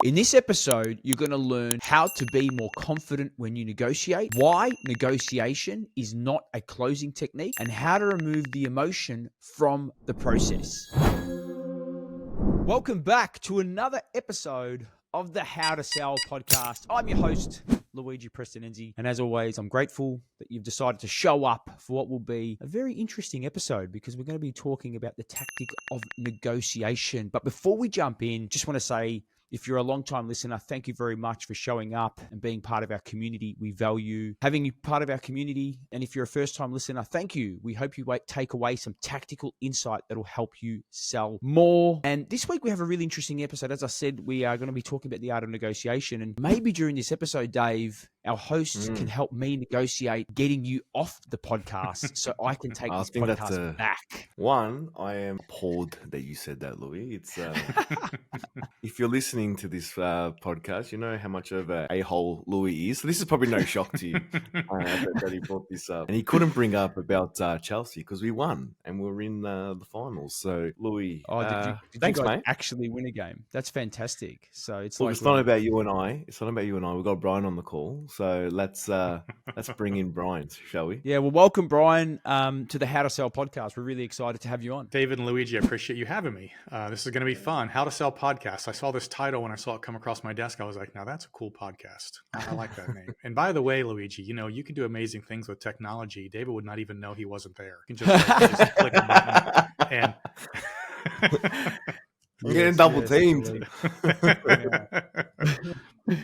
In this episode, you're going to learn how to be more confident when you negotiate, why negotiation is not a closing technique, and how to remove the emotion from the process. Welcome back to another episode of the How to Sell podcast. I'm your host, Luigi Prestinenzi, and as always, I'm grateful that you've decided to show up for what will be a very interesting episode because we're going to be talking about the tactic of negotiation. But before we jump in, just want to say, if you're a long-time listener, thank you very much for showing up and being part of our community. We value having you part of our community. And if you're a first-time listener, thank you. We hope you take away some tactical insight that will help you sell more. And this week we have a really interesting episode. As I said, we are going to be talking about the art of negotiation. And maybe during this episode, Dave, our hosts can help me negotiate getting you off the podcast so I can take this podcast back. One, I am appalled that you said that, Louis. It's if you're listening to this podcast, you know how much of a a-hole Louis is. So this is probably no shock to you that he brought this up. And he couldn't bring up about Chelsea because we won and we were in the finals. So, Louis, did thanks, you guys mate. Actually win a game? That's fantastic. So it's It's not about you and I. It's not about you and I. We've got Brian on the call. So let's bring in Brian, shall we? Yeah, well, welcome, Brian, to the How to Sell podcast. We're really excited to have you on. David and Luigi, I appreciate you having me. This is going to be fun. How to Sell podcast. I saw this title when I saw it come across my desk. I was like, now that's a cool podcast. I like that name. And by the way, Luigi, you know, you can do amazing things with technology. David would not even know he wasn't there. You can just click a button and... I'm getting double teamed.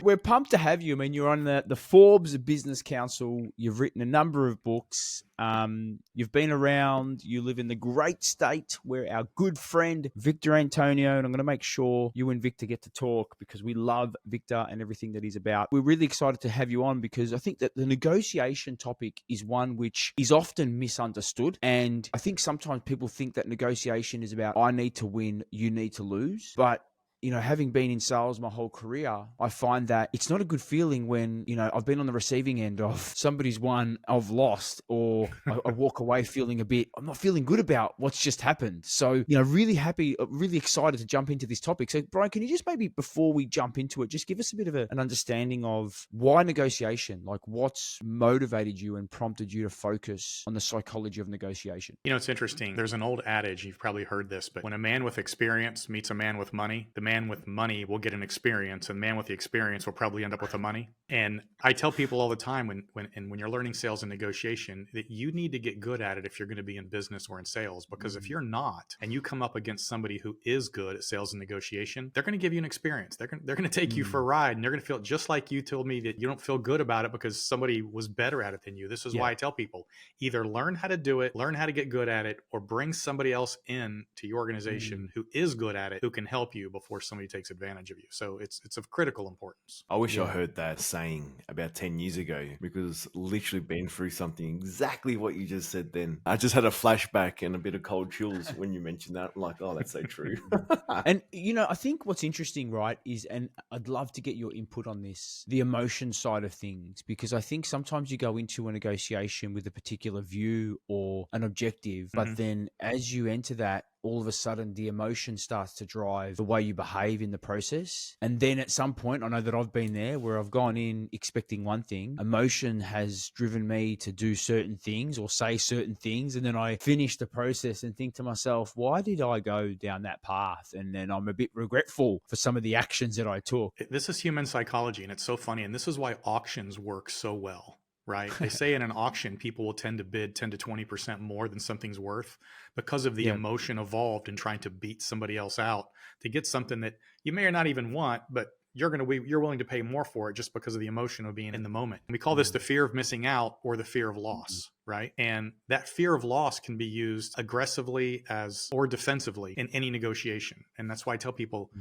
We're pumped to have you. I mean, you're on the Forbes Business Council. You've written a number of books. You've been around. You live in the great state where our good friend Victor Antonio, and I'm going to make sure you and Victor get to talk because we love Victor and everything that he's about. We're really excited to have you on because I think that the negotiation topic is one which is often misunderstood. And I think sometimes people think that negotiation is about, I need to win, you need to lose. But you know, having been in sales my whole career, I find that it's not a good feeling when, you know, I've been on the receiving end of somebody's won, I've lost, or I walk away feeling I'm not feeling good about what's just happened. So, you know, really happy, really excited to jump into this topic. So, Brian, can you just maybe, before we jump into it, just give us a bit of an understanding of why negotiation, like what's motivated you and prompted you to focus on the psychology of negotiation? You know, it's interesting. There's an old adage, you've probably heard this, but when a man with experience meets a man with money, the man with money will get an experience, and the man with the experience will probably end up with the money. And I tell people all the time when you're learning sales and negotiation that you need to get good at it if you're going to be in business or in sales, because if you're not, and you come up against somebody who is good at sales and negotiation, they're going to give you an experience. They're going to take you for a ride, and they're going to feel just like you told me that you don't feel good about it because somebody was better at it than you. This is why I tell people, either learn how to do it, learn how to get good at it, or bring somebody else in to your organization who is good at it, who can help you before somebody takes advantage of you. So it's of critical importance. I wish I heard that saying about 10 years ago, because literally been through something exactly what you just said then. I just had a flashback and a bit of cold chills when you mentioned that. I'm like, oh, that's so true. And, you know, I think what's interesting, right, is, and I'd love to get your input on this, the emotion side of things, because I think sometimes you go into a negotiation with a particular view or an objective, but then as you enter that, all of a sudden the emotion starts to drive the way you behave in the process. And then at some point, I know that I've been there where I've gone in expecting one thing. Emotion has driven me to do certain things or say certain things. And then I finish the process and think to myself, why did I go down that path? And then I'm a bit regretful for some of the actions that I took. This is human psychology, and it's so funny. And this is why auctions work so well. Right? They say in an auction, people will tend to bid 10 to 20% more than something's worth because of the emotion involved in trying to beat somebody else out to get something that you may or not even want, but you're willing to pay more for it just because of the emotion of being in the moment. And we call this the fear of missing out or the fear of loss, right? And that fear of loss can be used aggressively or defensively in any negotiation. And that's why I tell people,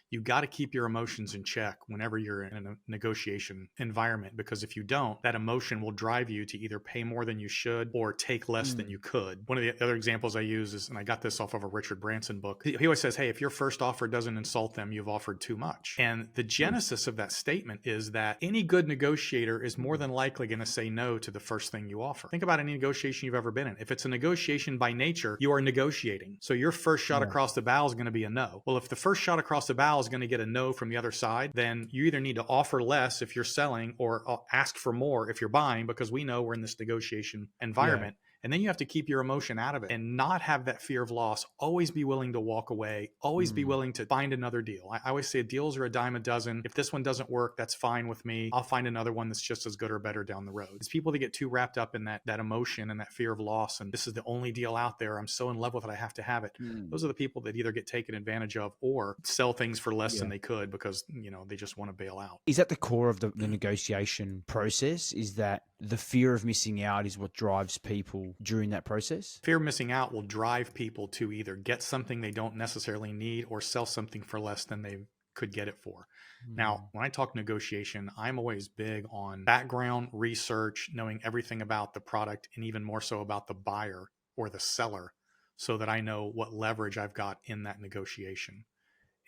you've got to keep your emotions in check whenever you're in a negotiation environment, because if you don't, that emotion will drive you to either pay more than you should or take less than you could. One of the other examples I use is, and I got this off of a Richard Branson book, he always says, hey, if your first offer doesn't insult them, you've offered too much. And the genesis of that statement is that any good negotiator is more than likely going to say no to the first thing you offer. Think about any negotiation you've ever been in. If it's a negotiation by nature, you are negotiating. So your first shot across the bow is going to be a no. Well, if the first shot across the bow is going to get a no from the other side, then you either need to offer less if you're selling or ask for more if you're buying, because we know we're in this negotiation environment. And then you have to keep your emotion out of it and not have that fear of loss. Always be willing to walk away. Always be willing to find another deal. I always say deals are a dime a dozen. If this one doesn't work, that's fine with me. I'll find another one that's just as good or better down the road. It's people that get too wrapped up in that emotion and that fear of loss. And this is the only deal out there. I'm so in love with it, I have to have it. Those are the people that either get taken advantage of or sell things for less than they could because, they just want to bail out. Is that the core of the negotiation process? Is that the fear of missing out is what drives people during that process? Fear of missing out will drive people to either get something they don't necessarily need or sell something for less than they could get it for. Now, when I talk negotiation, I'm always big on background research, knowing everything about the product and even more so about the buyer or the seller so that I know what leverage I've got in that negotiation.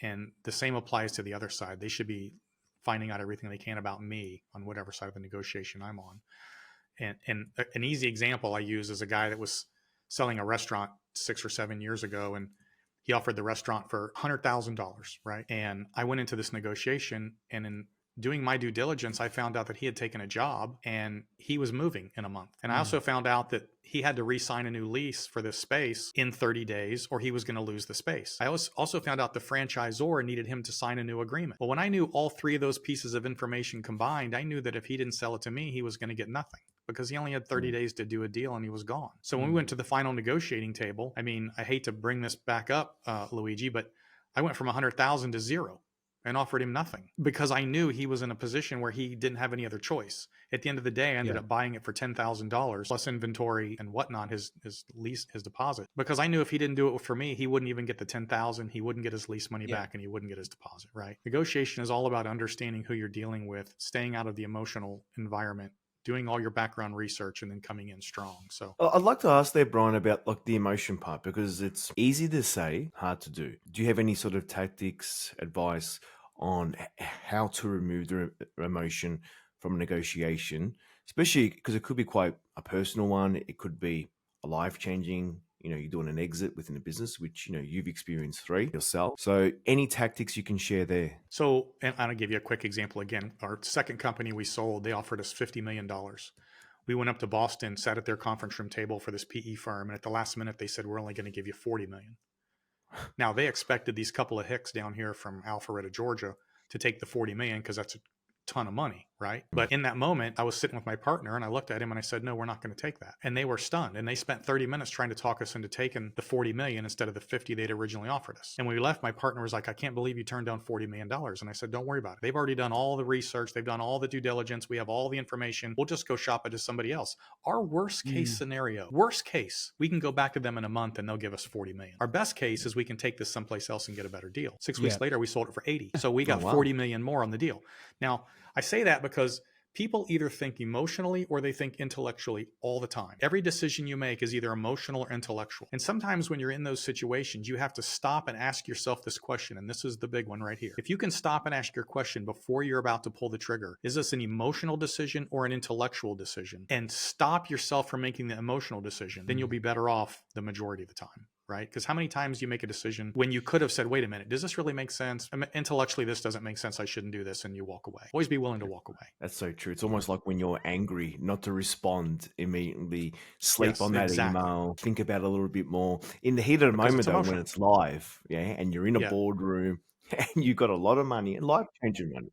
And the same applies to the other side. They should be finding out everything they can about me on whatever side of the negotiation I'm on. And an easy example I use is a guy that was selling a restaurant 6 or 7 years ago, and he offered the restaurant for $100,000, right? And I went into this negotiation, and in doing my due diligence, I found out that he had taken a job and he was moving in a month. And I also found out that he had to re-sign a new lease for this space in 30 days or he was going to lose the space. I also found out the franchisor needed him to sign a new agreement. Well, when I knew all three of those pieces of information combined, I knew that if he didn't sell it to me, he was going to get nothing because he only had 30 days to do a deal and he was gone. So when we went to the final negotiating table, I mean, I hate to bring this back up, Luigi, but I went from 100,000 to zero and offered him nothing because I knew he was in a position where he didn't have any other choice. At the end of the day, I ended up buying it for $10,000 plus inventory and whatnot, his lease, his deposit, because I knew if he didn't do it for me, he wouldn't even get the 10,000. He wouldn't get his lease money back and he wouldn't get his deposit, right? Negotiation is all about understanding who you're dealing with, staying out of the emotional environment, doing all your background research, and then coming in strong. So I'd like to ask there, Brian, about like the emotion part, because it's easy to say, hard to do. Do you have any sort of tactics, advice on how to remove the emotion from a negotiation, especially because it could be quite a personal one. It could be a life-changing, you're doing an exit within a business, which, you've experienced 3 yourself. So any tactics you can share there? So, and I'll give you a quick example again. Our second company we sold, they offered us $50 million. We went up to Boston, sat at their conference room table for this PE firm. And at the last minute, they said, we're only going to give you $40 million. Now, they expected these couple of hicks down here from Alpharetta, Georgia, to take the $40 million because that's a ton of money, right? But in that moment, I was sitting with my partner and I looked at him and I said, no, we're not going to take that. And they were stunned. And they spent 30 minutes trying to talk us into taking the 40 million instead of the 50 they'd originally offered us. And when we left, my partner was like, I can't believe you turned down $40 million. And I said, don't worry about it. They've already done all the research. They've done all the due diligence. We have all the information. We'll just go shop it to somebody else. Our worst case scenario, worst case, we can go back to them in a month and they'll give us 40 million. Our best case is we can take this someplace else and get a better deal. 6 weeks later, we sold it for 80. So we got 40 million more on the deal. Now, I say that because people either think emotionally or they think intellectually all the time. Every decision you make is either emotional or intellectual. And sometimes when you're in those situations, you have to stop and ask yourself this question. And this is the big one right here. If you can stop and ask your question before you're about to pull the trigger, is this an emotional decision or an intellectual decision? And stop yourself from making the emotional decision, then you'll be better off the majority of the time. Right? Because how many times do you make a decision when you could have said, wait a minute, does this really make sense? I mean, intellectually, this doesn't make sense. I shouldn't do this. And you walk away. Always be willing to walk away. That's so true. It's almost like when you're angry, not to respond immediately, sleep on that email, think about it a little bit more. In the heat of the moment, though, when it's live, and you're in a boardroom and you've got a lot of money and life-changing money.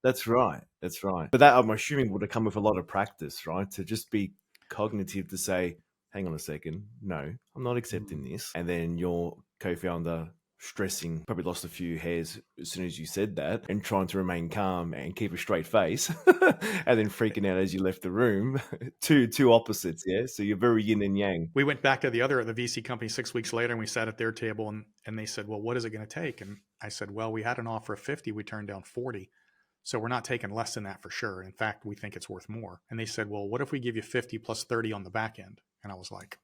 That's right. That's right. But that, I'm assuming, would have come with a lot of practice, right? To just be cognitive to say, hang on a second, no, I'm not accepting this. And then your co-founder stressing, probably lost a few hairs as soon as you said that, and trying to remain calm and keep a straight face, and then freaking out as you left the room. Two opposites, yeah? So you're very yin and yang. We went back to the VC company 6 weeks later, and we sat at their table, and they said, well, what is it going to take? And I said, well, we had an offer of 50, we turned down 40. So we're not taking less than that for sure. In fact, we think it's worth more. And they said, well, what if we give you 50 plus 30 on the back end? And I was like,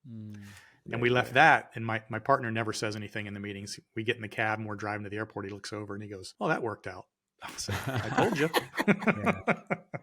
and we left that. And my partner never says anything in the meetings. We get in the cab and we're driving to the airport. He looks over and he goes, oh, that worked out. I said, I told you.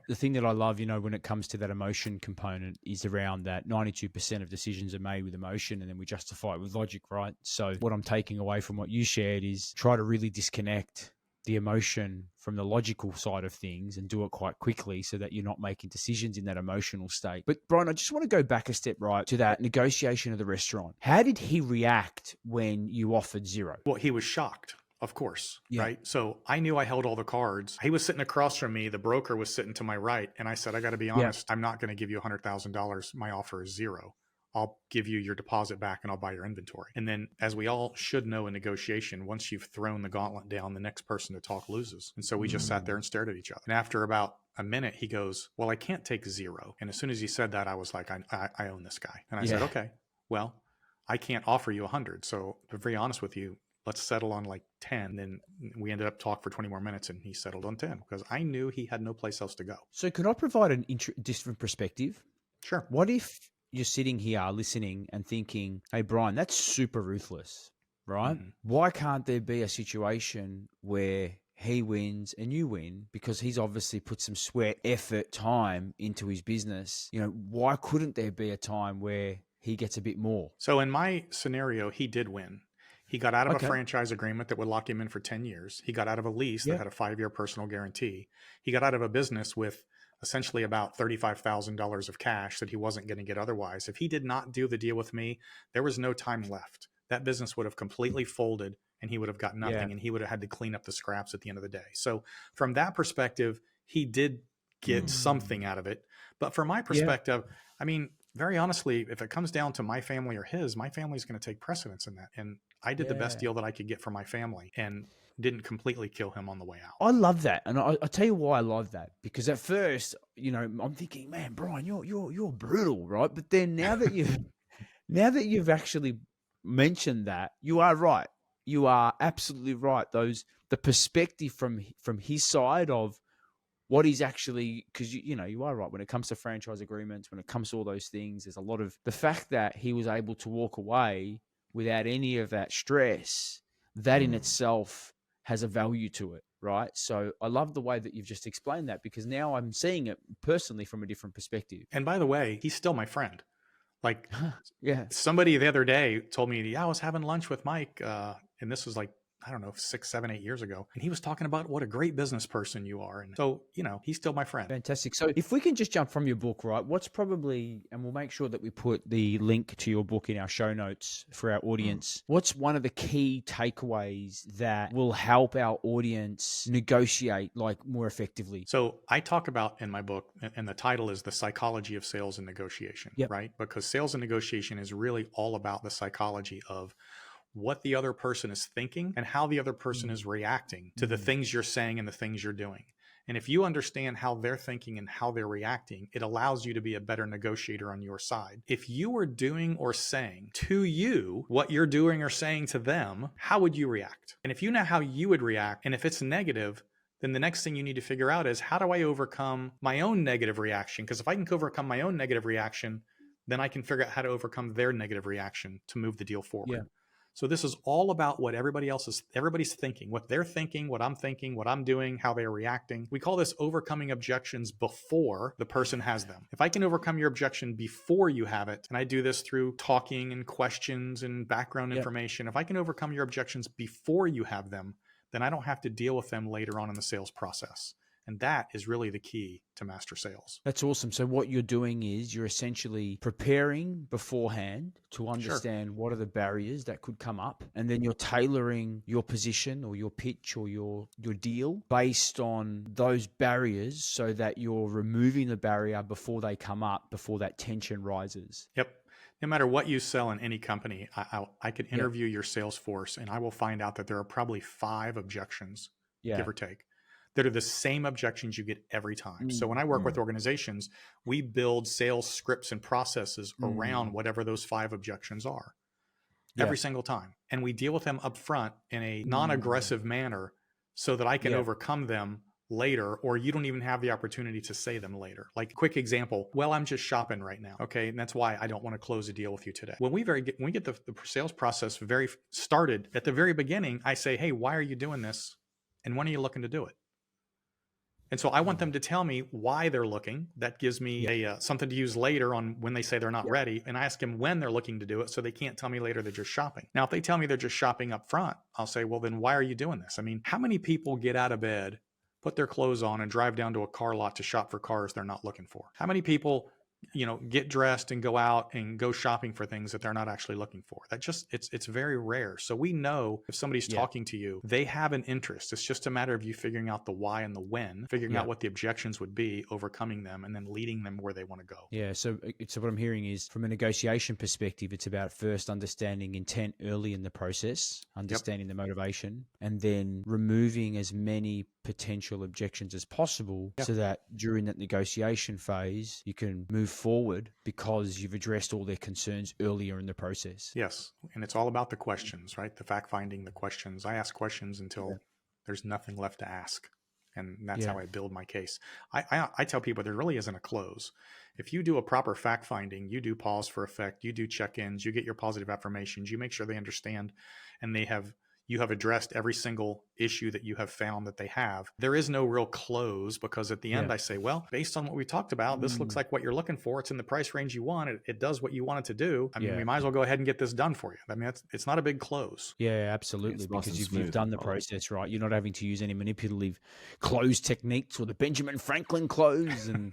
The thing that I love, when it comes to that emotion component is around that 92% of decisions are made with emotion and then we justify it with logic, right? So what I'm taking away from what you shared is try to really disconnect the emotion from the logical side of things and do it quite quickly so that you're not making decisions in that emotional state. But Brian, I just want to go back a step, right, to that negotiation of the restaurant. How did he react when you offered zero? Well, he was shocked. Of course, Yeah. right? So I knew I held all the cards. He was sitting across from me. The broker was sitting to my right. And I said, I got to be honest, I'm not going to give you $100,000. My offer is zero. I'll give you your deposit back and I'll buy your inventory. And then, as we all should know in negotiation, once you've thrown the gauntlet down, the next person to talk loses. And so we just sat there and stared at each other. And after about a minute, he goes, well, I can't take zero. And as soon as he said that, I was like, I own this guy. And I said, okay, well, I can't offer you 100. So to be very honest with you, let's settle on like 10. Then we ended up talking for 20 more minutes and he settled on 10 because I knew he had no place else to go. So can I provide an different perspective? Sure. What if you're sitting here listening and thinking, hey, Brian, that's super ruthless, right? Mm-hmm. Why can't there be a situation where he wins and you win? Because he's obviously put some sweat, effort, time into his business. Why couldn't there be a time where he gets a bit more? So in my scenario, he did win. He got out of a franchise agreement that would lock him in for 10 years. He got out of a lease that had a 5-year personal guarantee. He got out of a business with essentially about $35,000 of cash that he wasn't going to get otherwise. If he did not do the deal with me, there was no time left. That business would have completely folded and he would have got nothing and he would have had to clean up the scraps at the end of the day. So from that perspective, he did get something out of it. But from my perspective, I mean, very honestly, if it comes down to my family or his, my family's going to take precedence in that. And I did the best deal that I could get for my family and didn't completely kill him on the way out. I love that. And I'll tell you why I love that. Because at first, I'm thinking, man, Brian, you're brutal, right? But then now that you've actually mentioned that, you are right. You are absolutely right. The perspective from his side of what he's actually, because you are right, when it comes to franchise agreements, when it comes to all those things, there's a lot of the fact that he was able to walk away without any of that stress, that in itself has a value to it, right? So I love the way that you've just explained that, because now I'm seeing it personally from a different perspective. And by the way, he's still my friend. Like, somebody the other day told me, I was having lunch with Mike, and this was like, I don't know, 6, 7, 8 years ago. And he was talking about what a great business person you are. And so, he's still my friend. Fantastic. So if we can just jump from your book, right, what's probably, and we'll make sure that we put the link to your book in our show notes for our audience. What's one of the key takeaways that will help our audience negotiate more effectively? So I talk about in my book, and the title is The Psychology of Sales and Negotiation, right? Because sales and negotiation is really all about the psychology of what the other person is thinking and how the other person is reacting to the things you're saying and the things you're doing. And if you understand how they're thinking and how they're reacting, it allows you to be a better negotiator on your side. If you were doing or saying to you what you're doing or saying to them, how would you react? And if you know how you would react, and if it's negative, then the next thing you need to figure out is, how do I overcome my own negative reaction? Because if I can overcome my own negative reaction, then I can figure out how to overcome their negative reaction to move the deal forward. Yeah. So this is all about what everybody's thinking, what they're thinking, what I'm doing, how they're reacting. We call this overcoming objections before the person has them. If I can overcome your objection before you have it, and I do this through talking and questions and background information, if I can overcome your objections before you have them, then I don't have to deal with them later on in the sales process. And that is really the key to master sales. That's awesome. So what you're doing is you're essentially preparing beforehand to understand what are the barriers that could come up. And then you're tailoring your position or your pitch or your deal based on those barriers so that you're removing the barrier before they come up, before that tension rises. Yep. No matter what you sell in any company, I could interview your sales force and I will find out that there are probably 5 objections, give or take, that are the same objections you get every time. So when I work with organizations, we build sales scripts and processes around whatever those 5 objections are every single time. And we deal with them up front in a non-aggressive manner so that I can overcome them later, or you don't even have the opportunity to say them later. Like, quick example, well, I'm just shopping right now. Okay. And that's why I don't want to close a deal with you today. When we get the sales process very started at the very beginning, I say, hey, why are you doing this? And when are you looking to do it? And so I want them to tell me why they're looking. That gives me a something to use later on when they say they're not ready. And I ask them when they're looking to do it so they can't tell me later they're just shopping. Now, if they tell me they're just shopping up front, I'll say, well, then why are you doing this? I mean, how many people get out of bed, put their clothes on, and drive down to a car lot to shop for cars they're not looking for? How many people get dressed and go out and go shopping for things that they're not actually looking for? That just, it's very rare. So we know if somebody's talking to you, they have an interest. It's just a matter of you figuring out the why and the when, figuring out what the objections would be, overcoming them, and then leading them where they want to go. Yeah. So what I'm hearing is, from a negotiation perspective, it's about first understanding intent early in the process, understanding the motivation, and then removing as many potential objections as possible so that during that negotiation phase, you can move forward because you've addressed all their concerns earlier in the process. Yes. And it's all about the questions, right? The fact finding, the questions. I ask questions until there's nothing left to ask. And that's how I build my case. I tell people there really isn't a close. If you do a proper fact finding, you do pause for effect, you do check-ins, you get your positive affirmations, you make sure they understand and you have addressed every single issue that you have found that they have. There is no real close, because at the end I say, well, based on what we talked about, this looks like what you're looking for. It's in the price range you want. It does what you want it to do. I mean, we might as well go ahead and get this done for you. I mean, it's not a big close. Yeah, absolutely. Because you've done the process, right? You're not having to use any manipulative close techniques or the Benjamin Franklin close. And,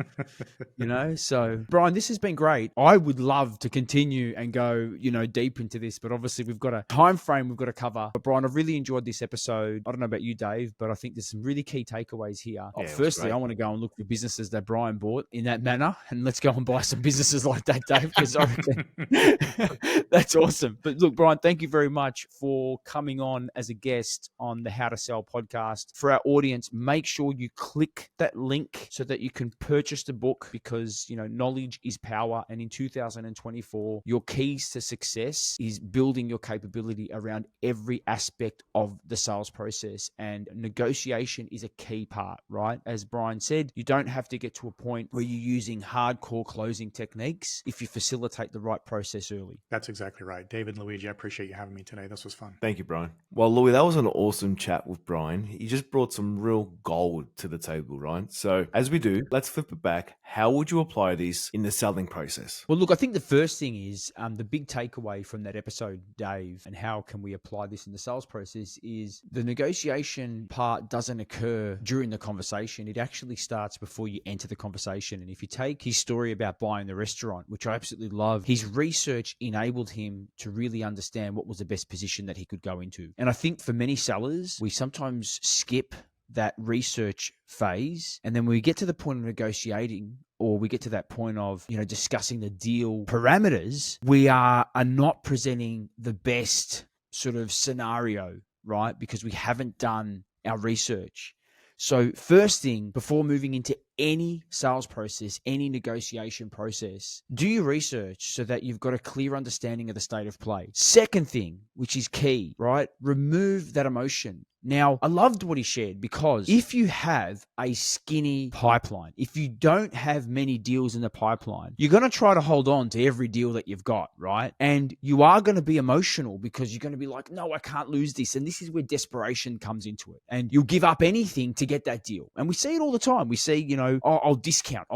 so Brian, this has been great. I would love to continue and go, deep into this, but obviously we've got a time frame we've got to cover. But Brian, I've really enjoyed this episode. I don't know about you, Dave, but I think there's some really key takeaways here. Firstly, I want to go and look for businesses that Brian bought in that manner, and let's go and buy some businesses like that, Dave, because I reckon that's awesome. But look, Brian, thank you very much for coming on as a guest on the How to Sell podcast. For our audience, make sure you click that link so that you can purchase the book, because, knowledge is power. And in 2024, your keys to success is building your capability around every aspect of the sales process, and negotiation is a key part, right? As Brian said, you don't have to get to a point where you're using hardcore closing techniques if you facilitate the right process early. That's exactly right. David and Luigi, I appreciate you having me today. This was fun. Thank you, Brian. Well, Louis, that was an awesome chat with Brian. He just brought some real gold to the table, right? So as we do, let's flip it back. How would you apply this in the selling process? Well, look, I think the first thing is the big takeaway from that episode, Dave, and how can we apply this in the sales process, is the negotiation part doesn't occur during the conversation. It actually starts before you enter the conversation. And if you take his story about buying the restaurant, which I absolutely love, his research enabled him to really understand what was the best position that he could go into. And I think for many sellers, we sometimes skip that research phase. And then when we get to the point of negotiating, or we get to that point of, discussing the deal parameters, we are not presenting the best sort of scenario, right? Because we haven't done our research. So first thing, before moving into any sales process, any negotiation process, do your research so that you've got a clear understanding of the state of play. Second thing, which is key, right? Remove that emotion. Now, I loved what he shared, because if you have a skinny pipeline, if you don't have many deals in the pipeline, you're going to try to hold on to every deal that you've got, right? And you are going to be emotional, because you're going to be like, no, I can't lose this. And this is where desperation comes into it. And you'll give up anything to get that deal. And we see it all the time. We see, I'll discount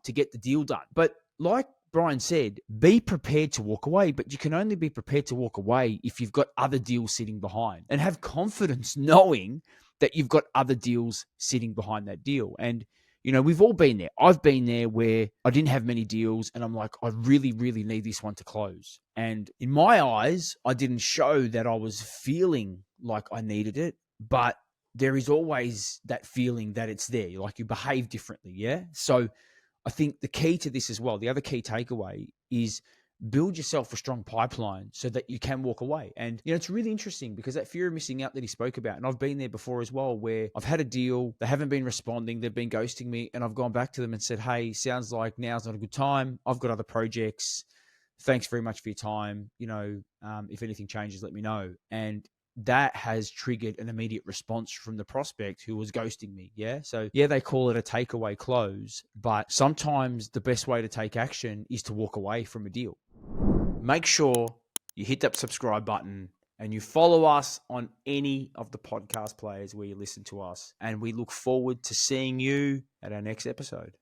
to get the deal done. But like Brian said, be prepared to walk away, but you can only be prepared to walk away if you've got other deals sitting behind, and have confidence knowing that you've got other deals sitting behind that deal. And, we've all been there. I've been there where I didn't have many deals and I'm like, I really, really need this one to close. And in my eyes, I didn't show that I was feeling like I needed it, but there is always that feeling that it's there, like you behave differently. Yeah. So I think the key to this as well, the other key takeaway is build yourself a strong pipeline so that you can walk away. And, it's really interesting, because that fear of missing out that he spoke about, and I've been there before as well, where I've had a deal, they haven't been responding, they've been ghosting me, and I've gone back to them and said, hey, sounds like now's not a good time. I've got other projects. Thanks very much for your time. If anything changes, let me know. And that has triggered an immediate response from the prospect who was ghosting me. Yeah. So they call it a takeaway close, but sometimes the best way to take action is to walk away from a deal. Make sure you hit that subscribe button and you follow us on any of the podcast players where you listen to us. And we look forward to seeing you at our next episode.